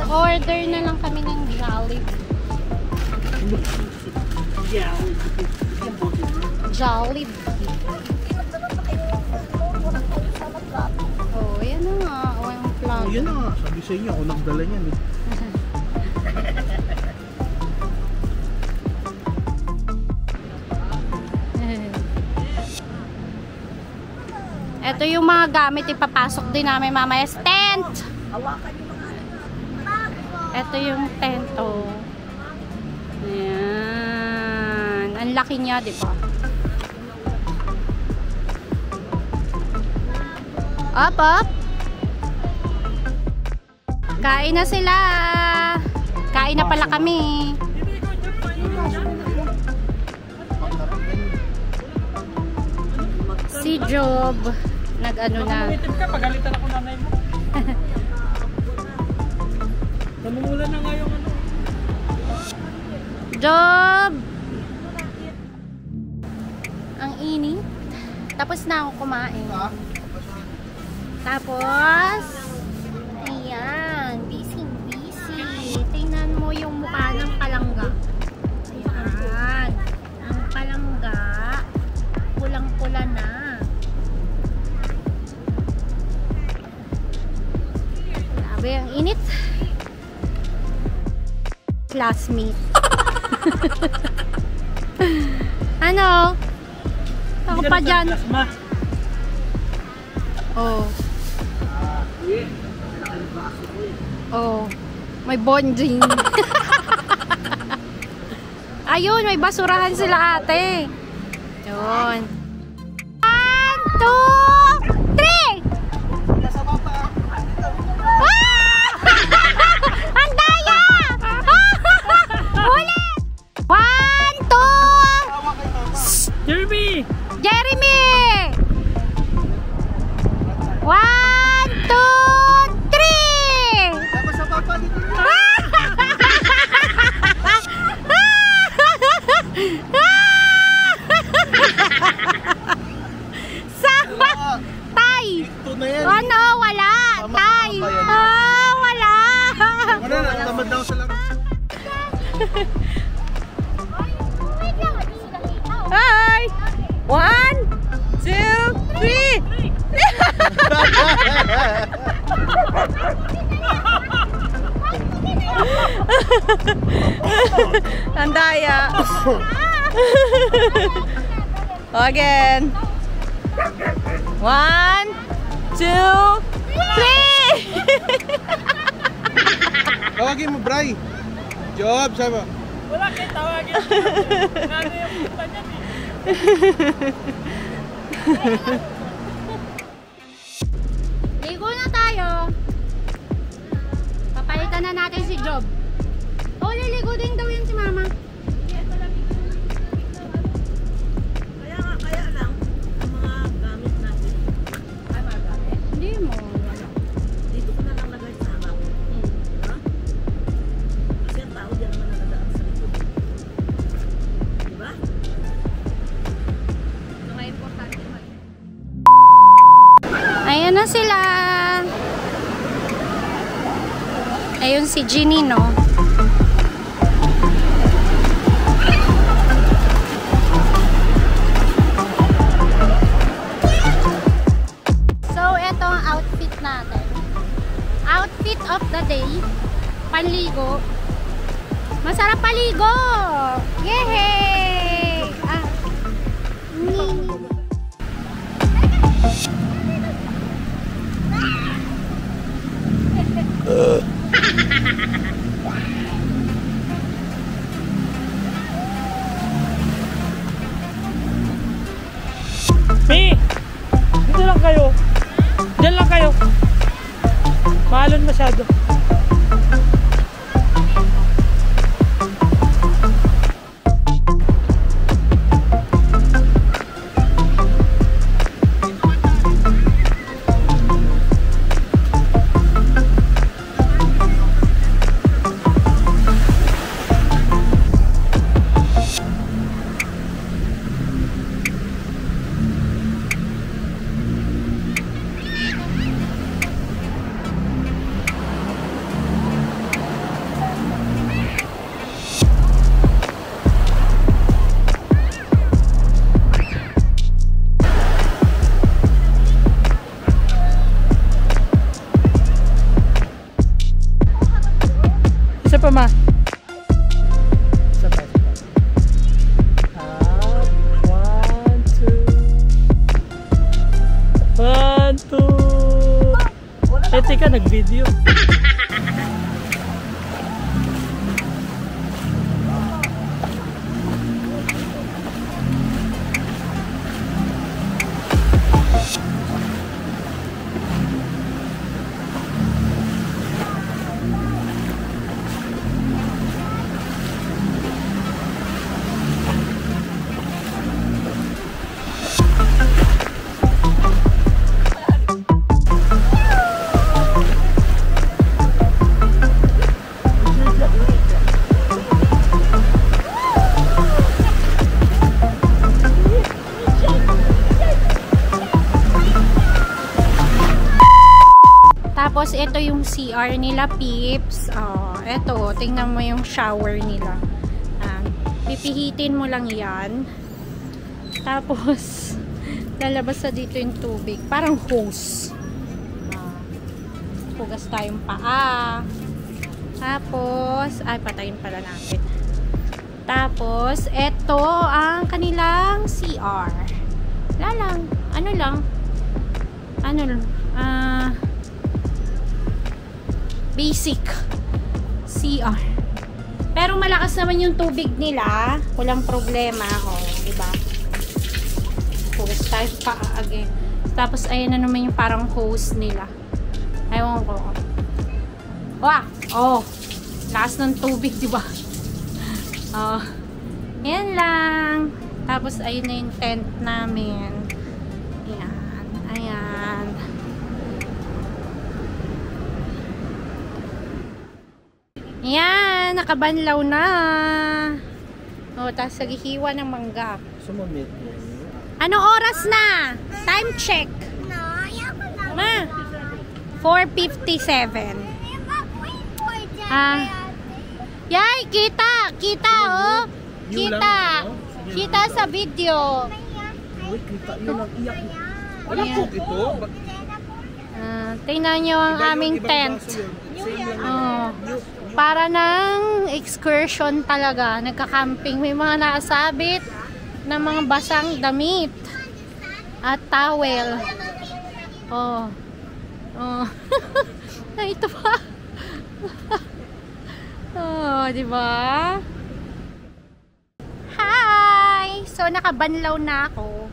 Order na lang kami ng Jollibee. Jollibee. Oh, yan na nga. O, yung plug. Oh, yan na nga. Sabi sa inyo, ako nagdala niyan eh. Ito yung mga gamit ipapasok din namin mamaya sa tent. Ito yung tent, oh. Ayan. Ang laki niya, di ba? Up, up. Kain na sila. Kain na pala kami. Si Job nag-ano na. Pagalitan ako nanay mo. Namumula na nga yung ano. Job! Ang init. Tapos na ako kumain. Tapos, ayan, busy. Tingnan mo yung mukha ng palangga. Ayan. Ang palangga, pulang-pula na. Grabe, ang init. Classmate. Ano? Ako pa dyan. Oh. Oh. May bonding. Ayun, may basurahan sila ate. Yun. 1, 2, 3! Ang daya! Ulit! 1, 2! Jeremy! Jeremy! 1, 2, 3! Tapos sa papa dito. Sama! Tay! Ah, wala! Wala na, tamad daw sa laro. Hi! 1, 2, 3! Ang daya. Again. 1, 2, 3! Tawagin mo, Bray. Job, sama. Wala kayo tawagin. Nano yung punta niyan eh. Ligo na tayo. Papalitan na natin si Job. O, liligo din daw yun si Mama. Kaya lang, ang mga gamit natin. Ay, mga gamit. Hindi mo. Dito ko na lang lagay sa harap. Ha? Kasi ang tao dyan naman nakadaan sa likod. Diba? Mga importante man. Ayan na sila. Ayun si Ginny, no? So, eto ang outfit natin. Outfit of the day. Panligo. Masarap paligo! Yehey! Ah. Mi! Dito lang kayo. Diyan lang kayo. Mahalon masyado. Isa pa ma. Isa pa. Up. 1, 2. 1, 2. Eh, teka, nag-video. Tapos, ito yung CR nila, peeps. Ito, tingnan mo yung shower nila. Pipihitin mo lang yan. Tapos, lalabas sa dito yung tubig. Parang hose. Hugas tayong paa. Tapos, ay, patayin pala natin. Tapos, ito ang kanilang CR. Wala lang. Ano lang? Basic CR. Pero malakas naman yung tubig nila. Walang problema. Diba? Hugas tayo pa again. Tapos, ayan na naman yung parang hose nila. Ewan ko. Lakas ng tubig, diba? Yan lang. Tapos, ayun na yung tent namin. Ayan. Yan, nakabanlaw na. Tapos naghihiwa ng mangga. Sumamit. Anong oras na? Time check. Ma, 457. Yay, kita! Kita, oh! Kita! Kita sa video. Uy, kita yun ang iyak. Wala po ito. Tingnan nyo ang aming tent. Oh, para ng excursion talaga. Nagka-camping. May mga nakasabit na mga basang damit. At towel. Oh. Oh. Ito pa. Oh, di ba? Hi! So, nakabanlaw na ako.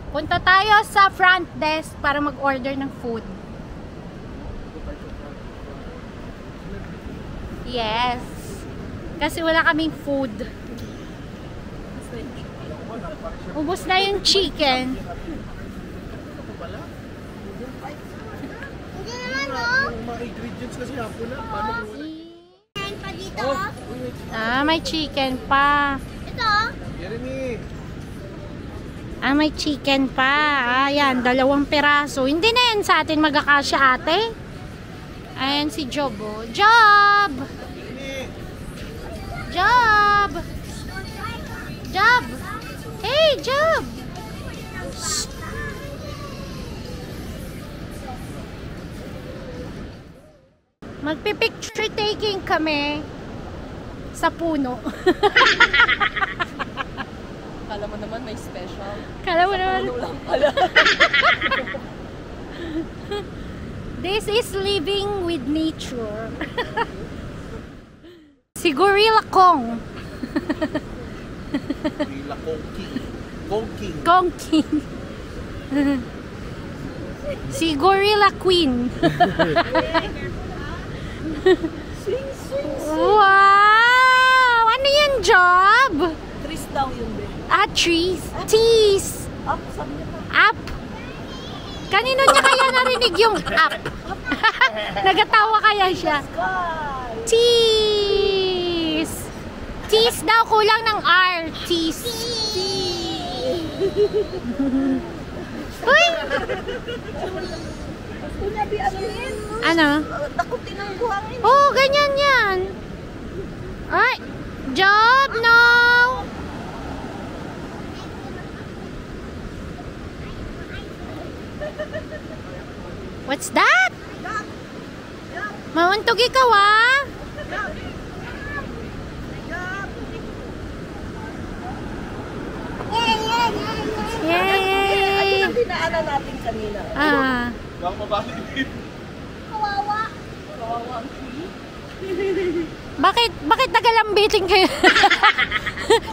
Punta tayo sa front desk para mag-order ng food. Yes. Kasi wala kaming food. Ubus na yung chicken. Mga ingredients kasi hapon na. Paano mo? May chicken pa. Jeremy. May chicken pa. Ayan, 2 piraso. Hindi na yan sa atin magkakasya, ate. Ayan si Job, oh. Job! Job! Job! Hey, Job! Shh. Magpipicture taking kami sa puno. Kala mo naman may special. Kala mo naman. Puno lang pala. This is living with nature. Si Gorilla Kong. Gorilla Kong King. Kong King. Kong King. Si Gorilla Queen. Wow! Ano yan, Job? Trees daw yun, be. Trees. Tees. Up, sabi niya. Up. Kanino niya kaya narinig yung up? Nagatawa kaya siya. Tees. Tees daw, kulang ng R. Tees. Uy! Ano? Takutin ang buhangin. Oh, ganyan yan. Ay! Job, no! What's that? Mauntog ikaw, ah! Yay! Ayun ang dinaanan natin kanina. Baka mabalik din. Kawawa ang tree. Bakit nagalambitin kayo?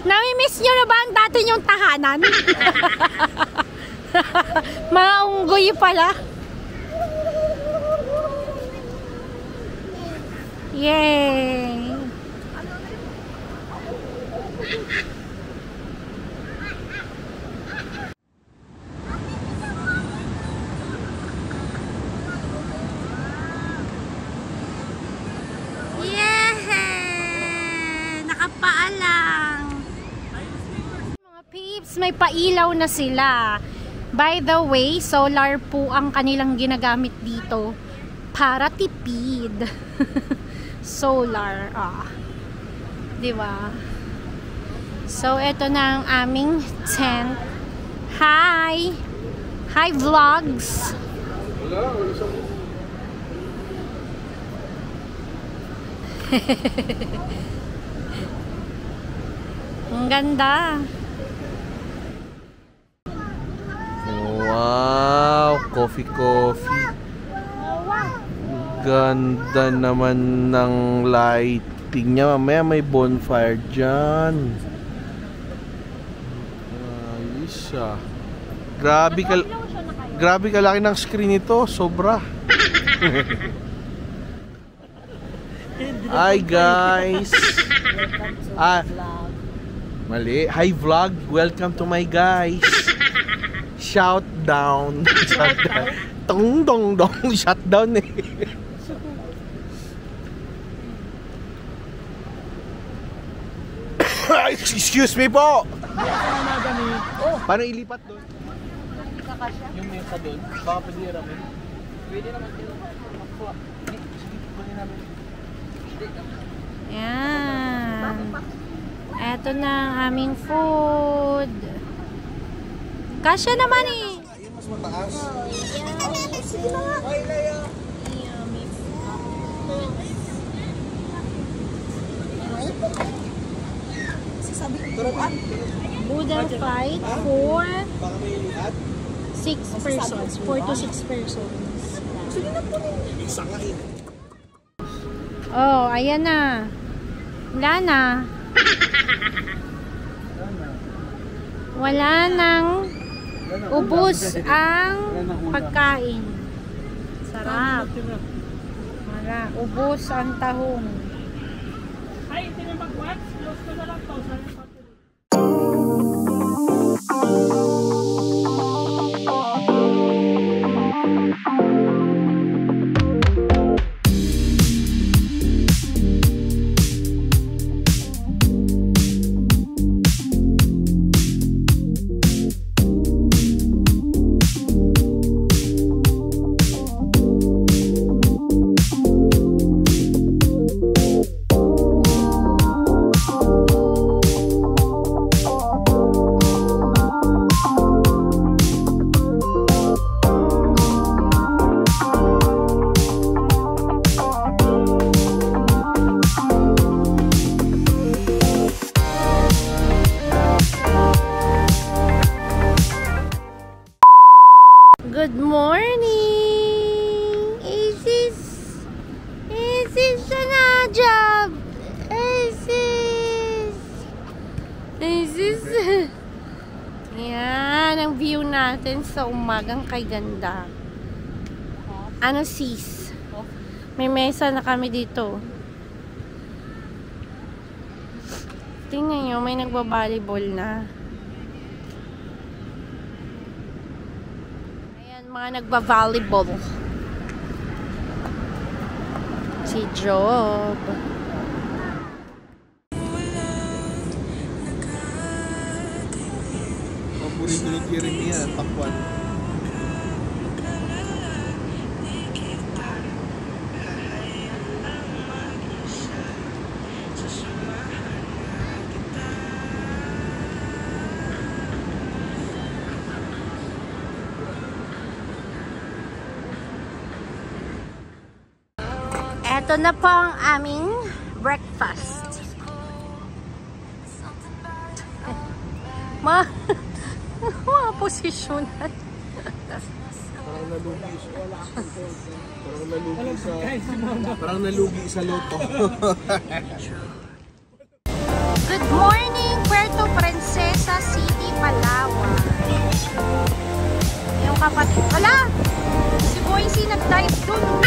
Nami-miss nyo na ba ang dati nyong tahanan? Mga unggoy pala. Yay! Nakapaalang. Mga peeps, may pailaw na sila. By the way, solar po ang kanilang ginagamit dito para tipid. Solar, di ba? So, ito na ang aming tent. Hi! Hi, vlogs! Wala sa... Ang ganda. Wow! Coffee. Ganda naman ng lighting niya. Mamaya may bonfire dyan. Ayos ah. Grabe kalaki ng screen ito. Sobra. Hi guys. Mali. Hi vlog. Welcome to my guys. Shout down. Tong dong dong. Shut down eh. Excuse me po. Paano ilipat doon? Yung mesa doon, baka pwede ramen. Pwede naman yun. Sige, pwede namin. Yan. Eto na ang aming food. Kasya naman eh. Yung mas mataas. Boodle fight for Baka may lihat. 6 persons. 4 to 6 persons. Isa nga eh. Oh, ayan na. Wala na. Wala nang ubos ang pagkain. Sarap. Wala. Ubos ang tahong. Ay, hindi na mag-watch. Close ko na lang to. Good morning! Is this an job? Is this yan ang view natin sa umagang kay ganda. Ano sis? May mesa na kami dito. Tingnan nyo, may nagbabalibol na. Mga nagba-volleyball. Si Job. Paborito ni Jeremy yan, pakwan. Ito na po ang aming breakfast. Mga posisyonan. Parang nalugi sa loto. Good morning, Puerto Princesa City, Palawan. Yung kapatid. Wala! Si Boycie nag-dive dun.